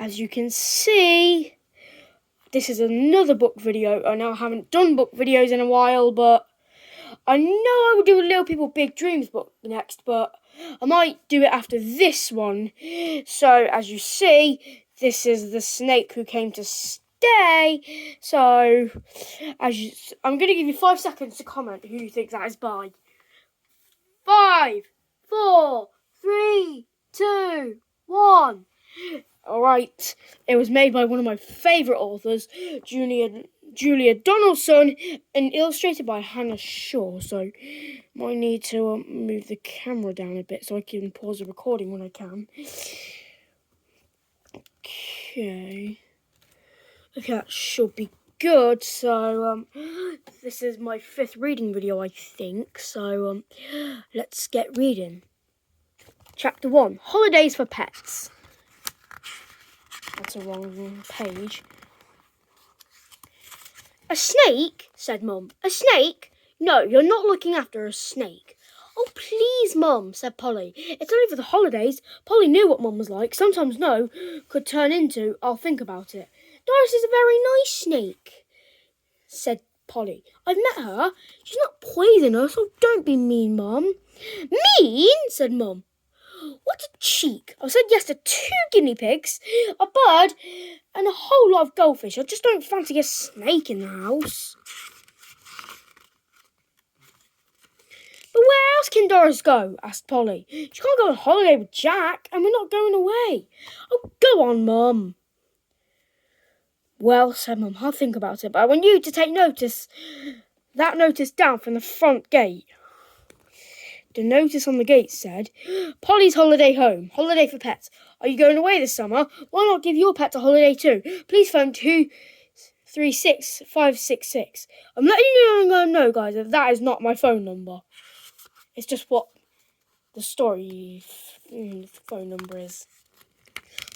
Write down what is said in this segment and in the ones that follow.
as you can see, this is another book video. I know I haven't done book videos in a while, but I know I will do a Little People Big Dreams book next, but I might do it after this one. So, as you see, this is the snake who came to stay. So, I'm going to give you 5 seconds to comment who you think that is by. 5, 4, 3, 2, 1. Alright, it was made by one of my favourite authors, Julia Donaldson, and illustrated by Hannah Shaw. So, might need to move the camera down a bit so I can pause the recording when I can. Okay, that should be good. So, this is my 5th reading video, I think. So, let's get reading. Chapter 1, Holidays for Pets. That's a wrong page. A snake? Said Mum. A snake? No, you're not looking after a snake. Oh, please, Mum, said Polly. It's only for the holidays. Polly knew what Mum was like. Sometimes no could turn into, I'll think about it. Doris is a very nice snake, said Polly. I've met her. She's not poisonous, so don't be mean, Mum. Mean? Said Mum. What a cheek. I said yes to 2 guinea pigs, a bird, and a whole lot of goldfish. I just don't fancy a snake in the house. But where else can Doris go? Asked Polly. She can't go on holiday with Jack, and we're not going away. Oh, go on, Mum. Well, said Mum, I'll think about it, but I want you to take that notice down from the front gate. The notice on the gate said, Polly's holiday home, holiday for pets. Are you going away this summer? Why not give your pet a holiday too? Please phone 236-566. I'm letting you know, guys, that is not my phone number. It's just what the story phone number is.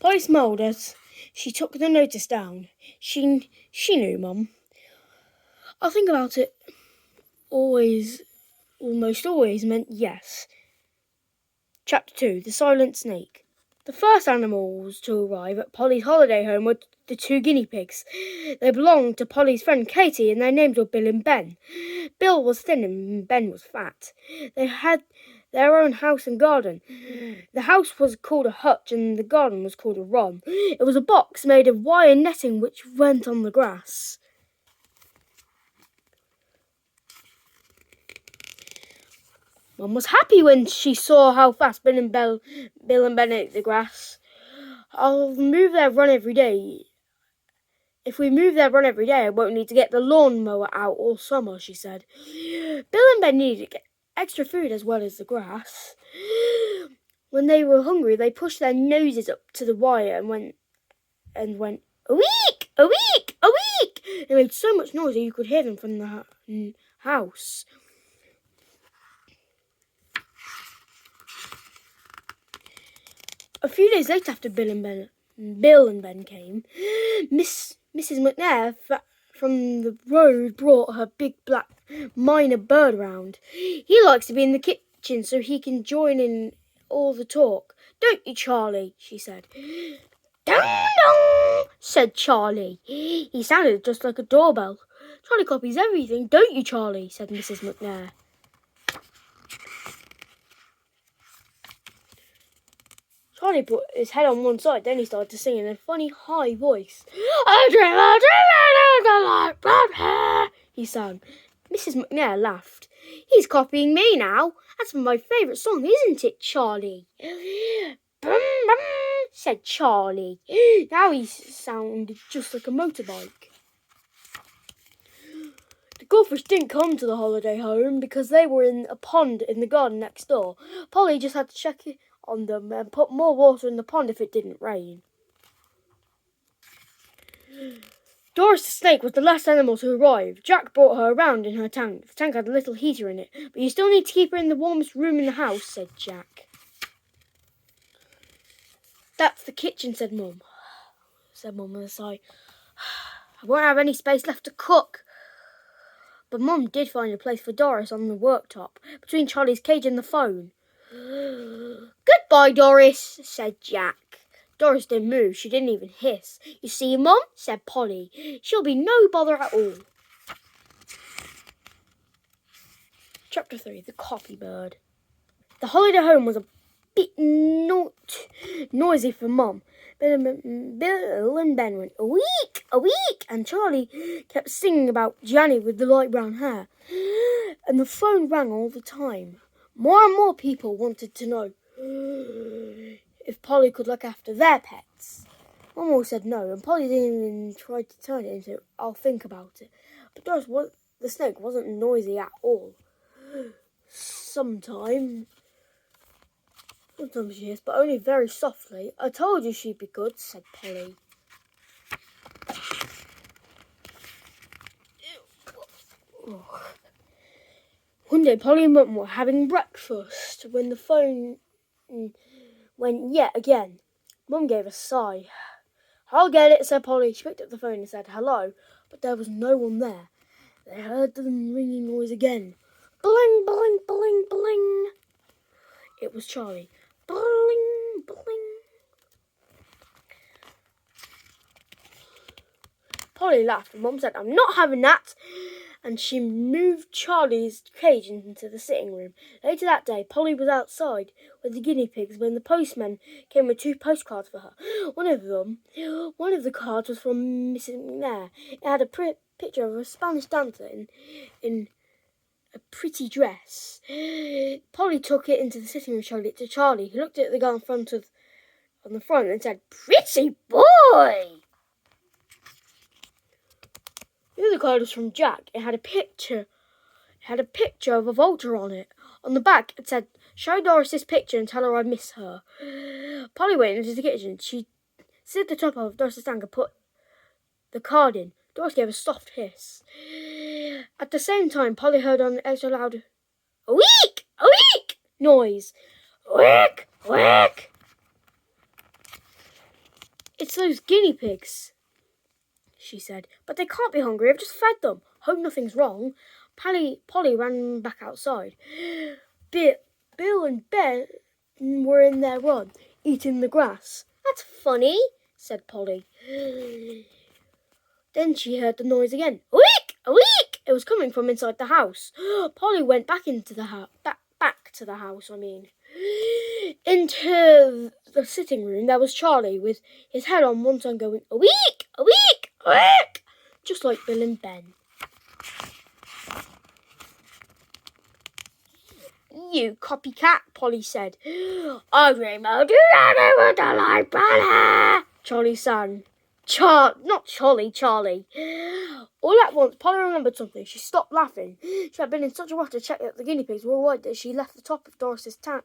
Polly smiled as she took the notice down. She knew, Mum. I'll think about it. Almost always meant yes. Chapter 2, The Silent Snake. The first animals to arrive at Polly's holiday home were the 2 guinea pigs. They belonged to Polly's friend Katie, and their names were Bill and Ben. Bill was thin and Ben was fat. They had their own house and garden. The house was called a hutch and the garden was called a run. It was a box made of wire netting which went on the grass. Mum was happy when she saw how fast Bill and Ben ate the grass. I'll move their run every day. If we move their run every day, I won't need to get the lawnmower out all summer, she said. Bill and Ben needed to get extra food as well as the grass. When they were hungry, they pushed their noses up to the wire and went, "Aweek! Aweek! Aweek!" They made so much noise that you could hear them from the house. A few days later, after Bill and Ben came, Mrs. McNair from the road brought her big black minor bird round. He likes to be in the kitchen so he can join in all the talk. Don't you, Charlie? She said. Dong dong, said Charlie. He sounded just like a doorbell. Charlie copies everything, don't you, Charlie? Said Mrs. McNair. Charlie put his head on one side, then he started to sing in a funny high voice. I dream of blonde hair, he sang. Mrs. McNair laughed. He's copying me now. That's my favourite song, isn't it, Charlie? Bum, bum, said Charlie. Now he sounded just like a motorbike. The goldfish didn't come to the holiday home because they were in a pond in the garden next door. Polly just had to check it on them and put more water in the pond if it didn't rain. Doris the snake was the last animal to arrive. Jack brought her around in her tank. The tank had a little heater in it, but you still need to keep her in the warmest room in the house, said Jack. That's the kitchen, said Mum with a sigh. I won't have any space left to cook. But Mum did find a place for Doris on the worktop, between Charlie's cage and the phone. Goodbye, Doris, said Jack. Doris didn't move. She didn't even hiss. "You see, Mum," said Polly. "She'll be no bother at all." Chapter 3. The Coffee Bird. The holiday home was a bit noisy for Mum. Bill and Ben went, "A week, a week," and Charlie kept singing about Janny with the light brown hair. And the phone rang all the time. More and more people wanted to know if Polly could look after their pets. Mum always said no, and Polly didn't even try to turn it into "I'll think about it." But Doris, the snake, wasn't noisy at all. Sometimes she is, but only very softly. "I told you she'd be good," said Polly. One day, Polly and Mum were having breakfast when the phone went yet again. Mum gave a sigh. "I'll get it," said Polly. She picked up the phone and said hello, but there was no one there. They heard the ringing noise again. Bling, bling, bling, bling. It was Charlie. Bling, bling. Polly laughed and Mum said, "I'm not having that." And she moved Charlie's cage into the sitting room. Later that day, Polly was outside with the guinea pigs when the postman came with 2 postcards for her. One of the cards was from Mrs. McNair. It had a picture of a Spanish dancer in a pretty dress. Polly took it into the sitting room and showed it to Charlie. He looked at the girl on the front and said, "Pretty boy." The other card was from Jack. It had a picture of a vulture on it. On the back, it said, "Show Doris this picture and tell her I miss her." Polly went into the kitchen. She slid the top of Doris's tank and put the card in. Doris gave a soft hiss. At the same time, Polly heard on the extra loud, "A week! A week!" noise. "Wick! Wick!" "It's those guinea pigs," she said. "But they can't be hungry. I've just fed them. Hope nothing's wrong." Polly ran back outside. Bill and Ben were in their run, eating the grass. "That's funny," said Polly. Then she heard the noise again. "A week! A week!" It was coming from inside the house. Polly went back into the house. Back to the house, Into the sitting room, there was Charlie with his head on one side going, "A week! A week! A week!" Just like Bill and Ben. "You copycat," Polly said. "I dream of you with the light banner," Charlie sang. Not Charlie. All at once, Polly remembered something. She stopped laughing. She had been in such a rush to check that the guinea pigs were all right that she left the top of Doris's tank.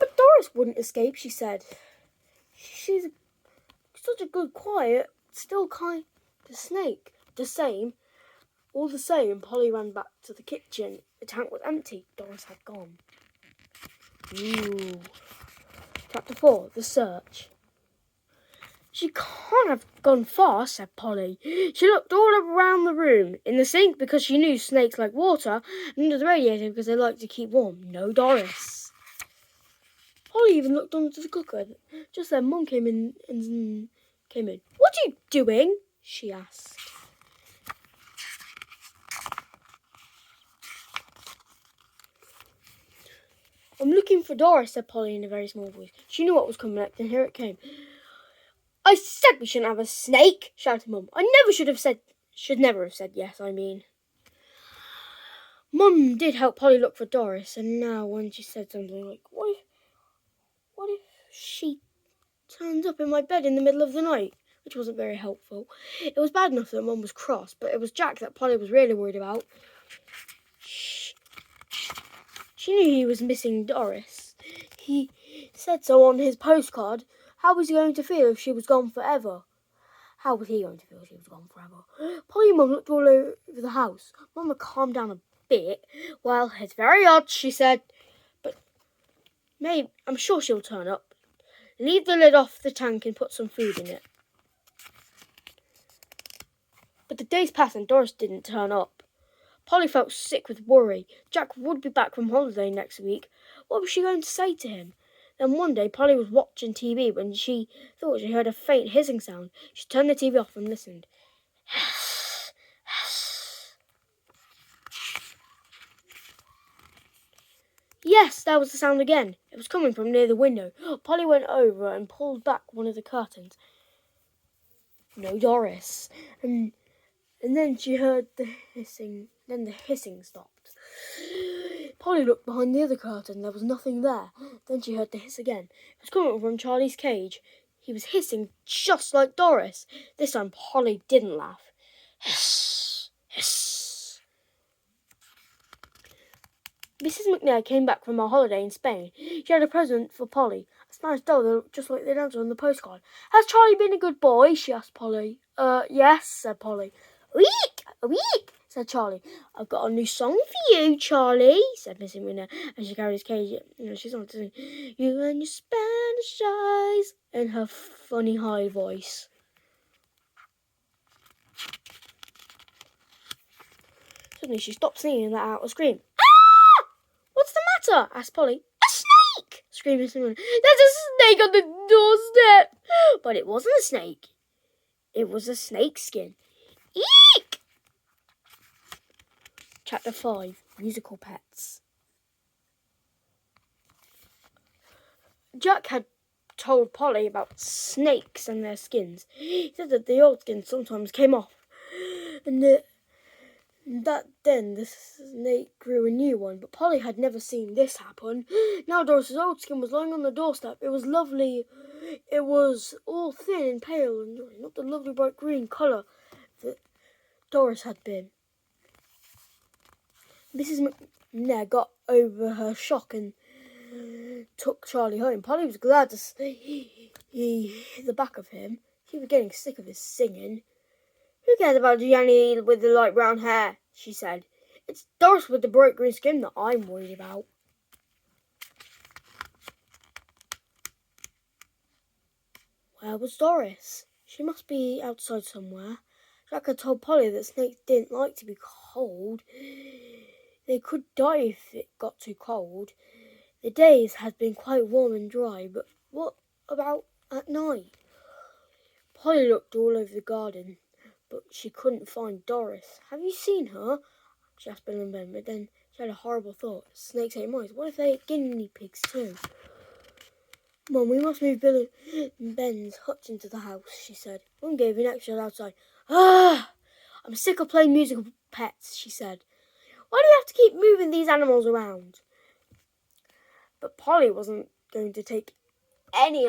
"But Doris wouldn't escape," she said. "She's such a good, quiet, still kind of snake." All the same, Polly ran back to the kitchen. The tank was empty. Doris had gone. Ooh. Chapter 4. The Search. "She can't have gone far," said Polly. She looked all around the room, in the sink because she knew snakes like water, and under the radiator because they like to keep warm. No Doris. Polly even looked under the cooker. Just then, Mum came in. "What are you doing?" she asked. "I'm looking for Doris," said Polly in a very small voice. She knew what was coming next, and here it came. "I said we shouldn't have a snake," shouted Mum. Should never have said yes, Mum did help Polly look for Doris, and now when she said something like, What if she turns up in my bed in the middle of the night?" Which wasn't very helpful. It was bad enough that Mum was cross, but it was Jack that Polly was really worried about. She knew he was missing Doris. He said so on his postcard. How was he going to feel if she was gone forever? How was he going to feel if she was gone forever? Polly and Mum looked all over the house. Mum calmed down a bit. "Well, it's very odd," she said. "But I'm sure she'll turn up. Leave the lid off the tank and put some food in it." But the days passed and Doris didn't turn up. Polly felt sick with worry. Jack would be back from holiday next week. What was she going to say to him? Then one day Polly was watching TV when she thought she heard a faint hissing sound. She turned the TV off and listened. Yes, that was the sound again. It was coming from near the window. Polly went over and pulled back one of the curtains. No Doris. And then she heard the hissing. Then the hissing stopped. Polly looked behind the other curtain. There was nothing there. Then she heard the hiss again. It was coming from Charlie's cage. He was hissing just like Doris. This time Polly didn't laugh. Hiss, hiss. Mrs. McNair came back from her holiday in Spain. She had a present for Polly. A Spanish doll that looked just like the dancer on the postcard. Has Charlie been a good boy? She asked Polly. Yes, said Polly. A week, said Charlie. I've got a new song for you, Charlie, said Mrs. McNair as she carried his cage. She started to sing, You and your Spanish eyes, in her funny high voice. Suddenly she stopped singing and let out a scream. Ah! What's the matter? Asked Polly. A snake! Screamed Mrs. McNair. There's a snake on the doorstep! But it wasn't a snake. It was a snake skin. Eek! Chapter 5, Musical Pets. Jack had told Polly about snakes and their skins. He said that the old skins sometimes came off, and that then the snake grew a new one. But Polly had never seen this happen. Now Doris's old skin was lying on the doorstep. It was lovely. It was all thin and pale, and not the lovely bright green colour that Doris had been. Mrs. McNair got over her shock and took Charlie home. Polly was glad to see the back of him. She was getting sick of his singing. Who cares about Jenny with the light brown hair? She said. It's Doris with the bright green skin that I'm worried about. Where was Doris? She must be outside somewhere. Jack had told Polly that snakes didn't like to be cold. They could die if it got too cold. The days had been quite warm and dry, but what about at night? Polly looked all over the garden, but she couldn't find Doris. Have you seen her? She asked Bill and Ben, but then she had a horrible thought. Snakes ate mice. What if they ate guinea pigs too? Mum, we must move Bill and Ben's hutch into the house, she said. Mum gave an extra loud sigh. I'm sick of playing musical pets, she said. Why do you have to keep moving these animals around? But Polly wasn't going to take any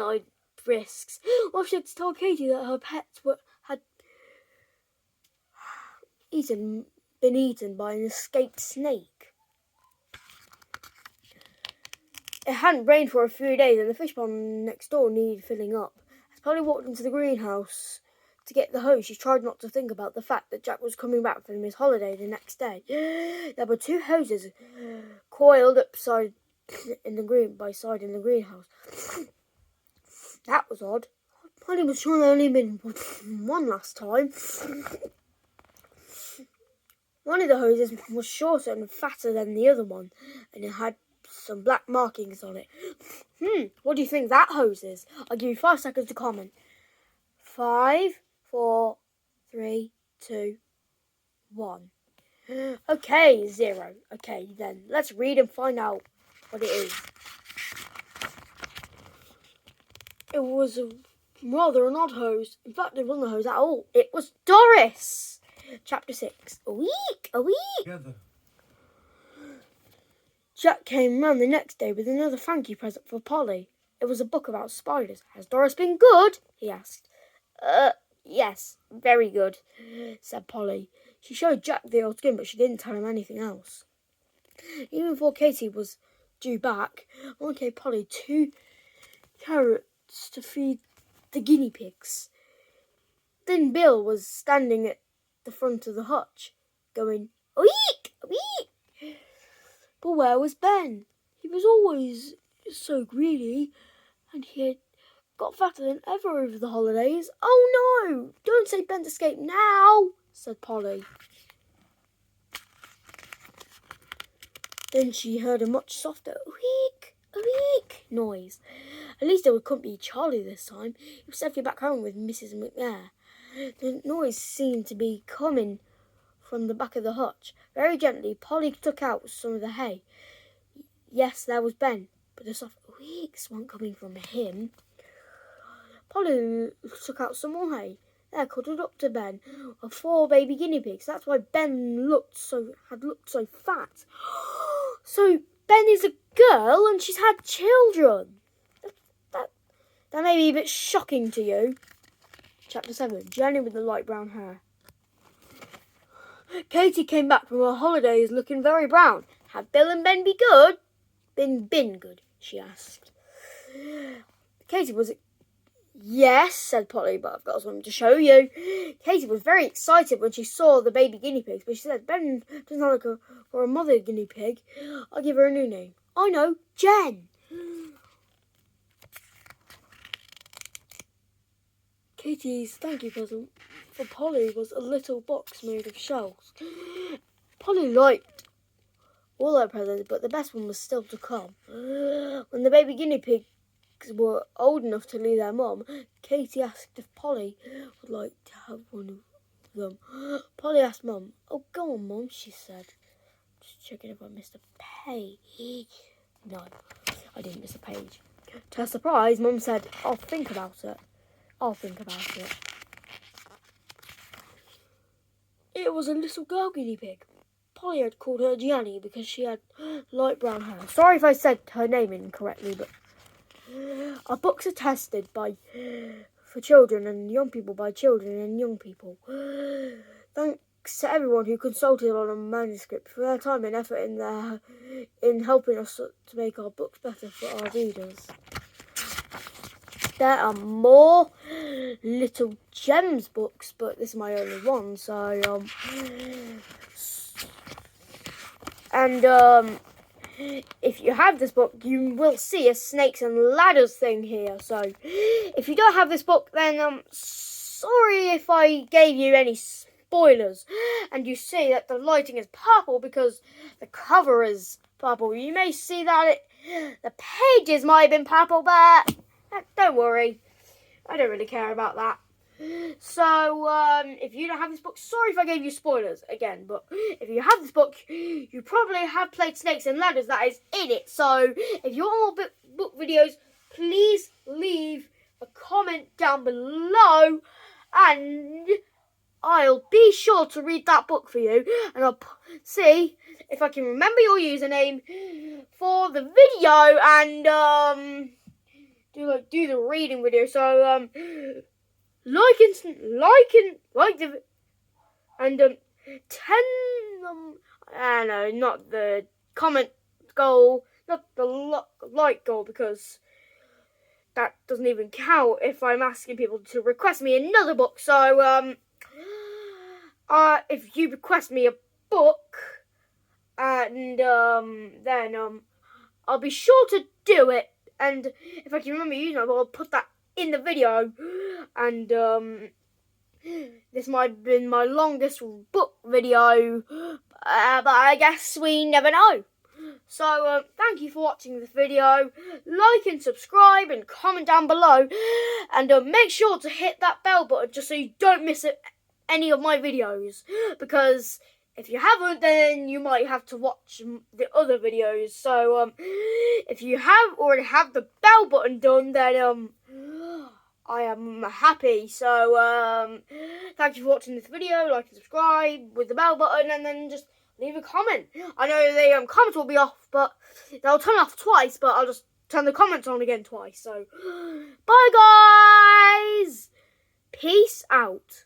risks. What if she had told Katie that her pets had been eaten by an escaped snake? It hadn't rained for a few days, and the fish pond next door needed filling up. As Polly walked into the greenhouse to get the hose, she tried not to think about the fact that Jack was coming back from his holiday the next day. There were two hoses coiled up in the greenhouse. That was odd. Polly was sure there only been one last time. One of the hoses was shorter and fatter than the other one, and it had some black markings on it. What do you think that hose is? I'll give you 5 seconds to comment. 5, 4, 3, 2, 1. Okay, 0. Okay, then let's read and find out what it is. It was rather an odd hose. In fact, it wasn't a hose at all. It was Doris. Chapter 6. A week. Together. Jack came round the next day with another thank you present for Polly. It was a book about spiders. Has Doris been good? He asked. Yes, very good, said Polly. She showed Jack the old skin, but she didn't tell him anything else. Even before Katie was due back, I gave Polly 2 carrots to feed the guinea pigs. Then Bill was standing at the front of the hutch, going, "Eek, eek." But where was Ben? He was always so greedy, and he had got fatter than ever over the holidays. Oh no! Don't say Ben's escaped now, said Polly. Then she heard a much softer "Week" noise. At least it couldn't be Charlie this time. He was safely back home with Mrs. McNair. The noise seemed to be coming from the back of the hutch. Very gently, Polly took out some of the hay. Yes, there was Ben, but the soft "weeks" weren't coming from him. Polly took out some more hay. There, cuddled up to Ben, are 4 baby guinea pigs. That's why Ben had looked so fat. So Ben is a girl and she's had children. That may be a bit shocking to you. Chapter 7. Journey with the light brown hair. Katie came back from her holidays looking very brown. Have Bill and Ben be good? Been good, she asked. Katie was... Yes, said Polly, but I've got something to show you. Katie was very excited when she saw the baby guinea pigs, but she said, Ben doesn't look for a mother guinea pig. I'll give her a new name. I know, Jen. Katie's thank you present for Polly was a little box made of shells. Polly liked all her presents, but the best one was still to come. When the baby guinea pigs were old enough to leave their mum, Katie asked if Polly would like to have one of them. Polly asked Mum. Oh, go on, Mum, she said. Just checking if I missed a page. No, I didn't miss a page. To her surprise, Mum said, I'll think about it. It was a little girl guinea pig. Polly had called her Gianni because she had light brown hair. Sorry if I said her name incorrectly, but our books are tested for children and young people by children and young people. Thanks to everyone who consulted on a manuscript for their time and effort in helping us to make our books better for our readers. There are more Little Gems books, but this is my only one, so if you have this book, you will see a snakes and ladders thing here. So if you don't have this book, then sorry if I gave you any spoilers. And you see that the lighting is purple because the cover is purple. You may see that the pages might have been purple, but don't worry. I don't really care about that. So, if you don't have this book, sorry if I gave you spoilers again, but if you have this book, you probably have played Snakes and Ladders that is in it. So, if you want more book videos, please leave a comment down below, and I'll be sure to read that book for you, and I'll see if I can remember your username for the video, and, do the reading video. So, like the and 10 I know, not the comment goal, not the like goal, because that doesn't even count if I'm asking people to request me another book. So if you request me a book, and then I'll be sure to do it, and if I can remember I'll put that in the video. And this might have been my longest book video, but I guess we never know. So thank you for watching this video. Like and subscribe and comment down below, and make sure to hit that bell button just so you don't miss any of my videos, because if you haven't, then you might have to watch the other videos. So if you already have the bell button done, then I am happy. So thank you for watching this video. Like and subscribe with the bell button, and then just leave a comment. I know the comments will be off, but they'll turn off twice, but I'll just turn the comments on again twice. So bye guys, peace out.